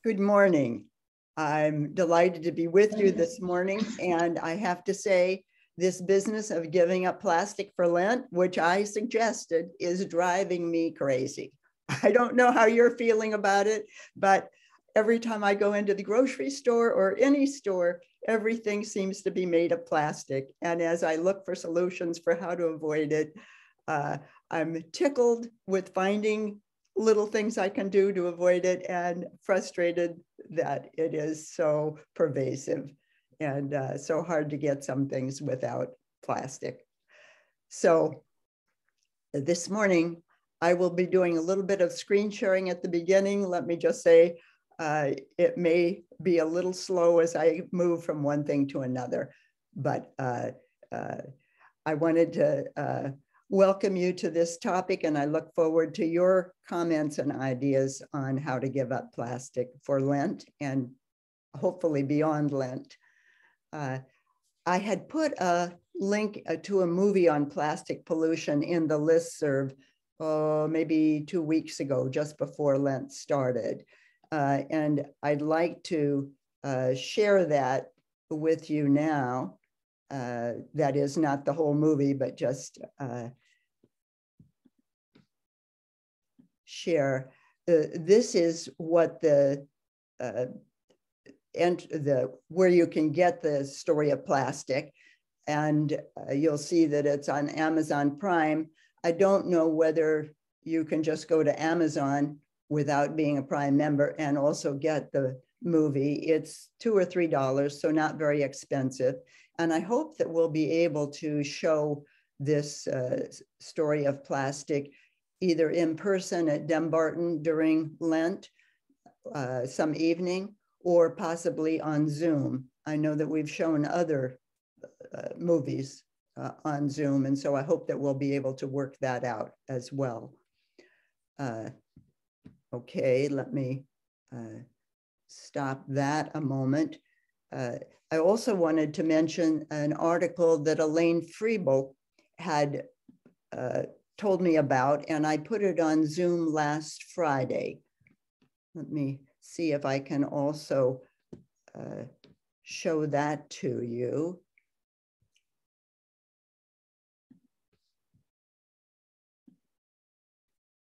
Good morning. I'm delighted to be with you this morning. And I have to say, this business of giving up plastic for Lent, which I suggested, is driving me crazy. I don't know how you're feeling about it, but every time I go into the grocery store or any store, everything seems to be made of plastic. And as I look for solutions for how to avoid it, I'm tickled with finding little things I can do to avoid it and frustrated that it is so pervasive and so hard to get some things without plastic. So this morning, I will be doing a little bit of screen sharing at the beginning. Let me just say, it may be a little slow as I move from one thing to another, but I wanted to welcome you to this topic, and I look forward to your comments and ideas on how to give up plastic for Lent and hopefully beyond Lent. I had put a link to a movie on plastic pollution in the listserv maybe 2 weeks ago, just before Lent started. And I'd like to share that with you now. That is not the whole movie, but just share. This is what where you can get the story of plastic, and you'll see that it's on Amazon Prime. I don't know whether you can just go to Amazon without being a Prime member and also get the movie. It's $2 or $3, so not very expensive. And I hope that we'll be able to show this story of plastic either in person at Dumbarton during Lent, some evening, or possibly on Zoom. I know that we've shown other movies on Zoom, and so I hope that we'll be able to work that out as well. Okay, let me stop that a moment. I also wanted to mention an article that Elaine Friebel had told me about, and I put it on Zoom last Friday. Let me see if I can also show that to you.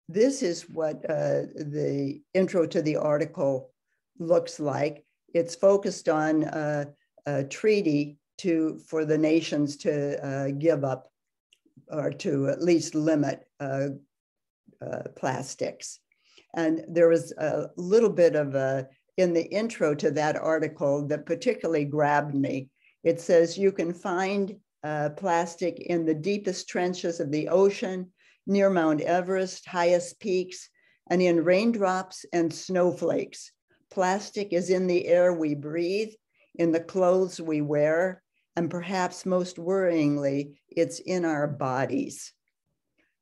This is what the intro to the article looks like. It's focused on a treaty for the nations to give up or to at least limit plastics. And there was a little bit of in the intro to that article that particularly grabbed me. It says you can find plastic in the deepest trenches of the ocean, near Mount Everest, highest peaks, and in raindrops and snowflakes. Plastic is in the air we breathe, in the clothes we wear, and perhaps most worryingly, it's in our bodies.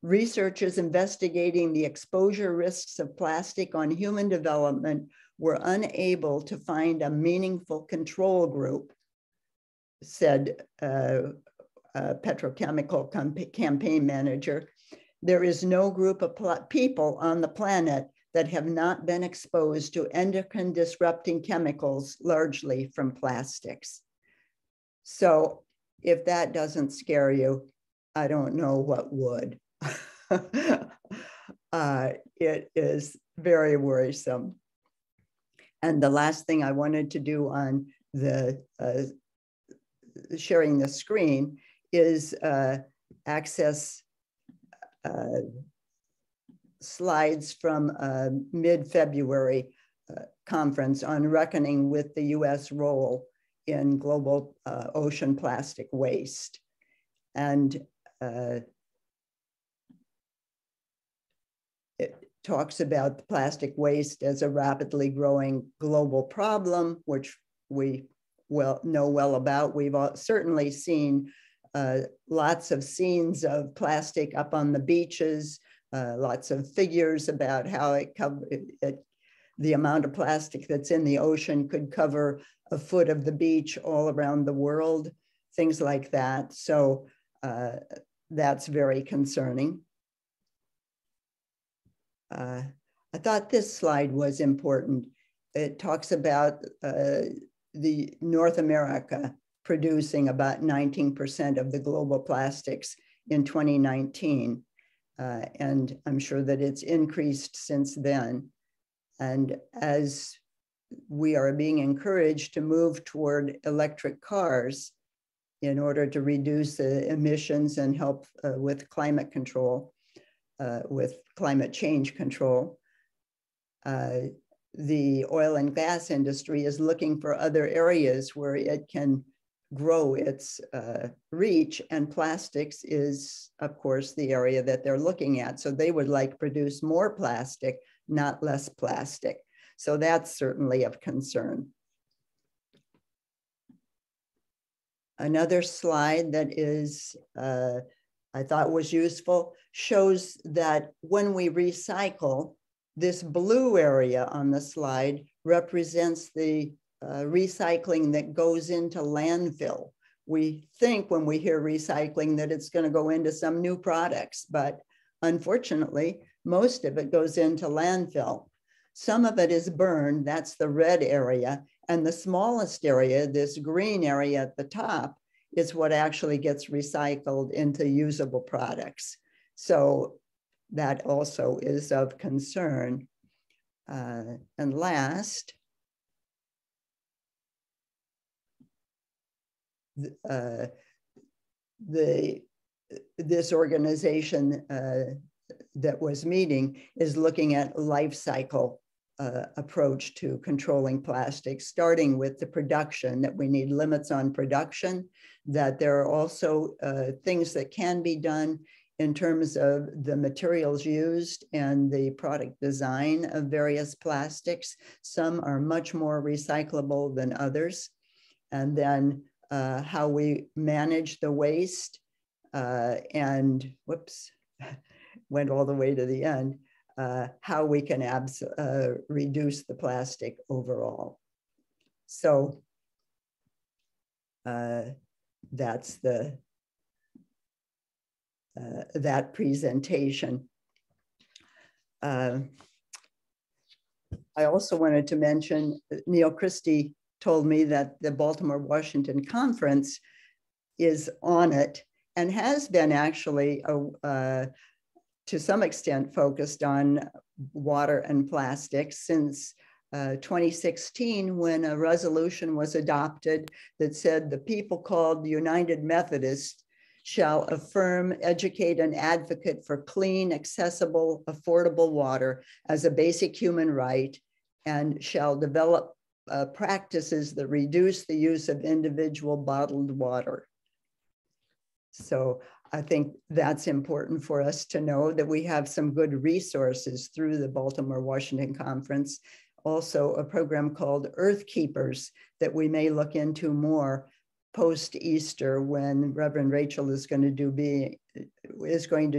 Researchers investigating the exposure risks of plastic on human development were unable to find a meaningful control group, said a petrochemical campaign manager. There is no group of people on the planet that have not been exposed to endocrine disrupting chemicals, largely from plastics. So if that doesn't scare you, I don't know what would. It is very worrisome. And the last thing I wanted to do on the sharing the screen is access slides from a mid-February conference on reckoning with the US role in global ocean plastic waste. And it talks about the plastic waste as a rapidly growing global problem, which we know well about. We've certainly seen lots of scenes of plastic up on the beaches, lots of figures about how the amount of plastic that's in the ocean could cover a foot of the beach all around the world, things like that. So that's very concerning. I thought this slide was important. it talks about the North America producing about 19% of the global plastics in 2019. And I'm sure that it's increased since then. And as we are being encouraged to move toward electric cars in order to reduce emissions and help with climate control, with climate change control, the oil and gas industry is looking for other areas where it can grow its reach, and plastics is, of course, the area that they're looking at. So they would like to produce more plastic, not less plastic. So that's certainly of concern. Another slide that is, I thought was useful, shows that when we recycle, this blue area on the slide represents the recycling that goes into landfill. We think when we hear recycling that it's going to go into some new products, but unfortunately, most of it goes into landfill. Some of it is burned, that's the red area, and the smallest area, this green area at the top, is what actually gets recycled into usable products. So that also is of concern. And last, this organization that was meeting is looking at life cycle approach to controlling plastics, starting with the production, that we need limits on production, that there are also things that can be done in terms of the materials used and the product design of various plastics. Some are much more recyclable than others. And then how we manage the waste and, whoops, went all the way to the end, how we can reduce the plastic overall. So that's that presentation. I also wanted to mention, Neil Christie told me that the Baltimore-Washington Conference is on it and has been actually to some extent focused on water and plastics since 2016, when a resolution was adopted that said the people called the United Methodists shall affirm, educate, and advocate for clean, accessible, affordable water as a basic human right, and shall develop practices that reduce the use of individual bottled water. So I think that's important for us to know, that we have some good resources through the Baltimore-Washington Conference. Also a program called Earth Keepers that we may look into more post-Easter, when Reverend Rachel is going to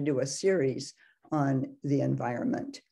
do a series on the environment.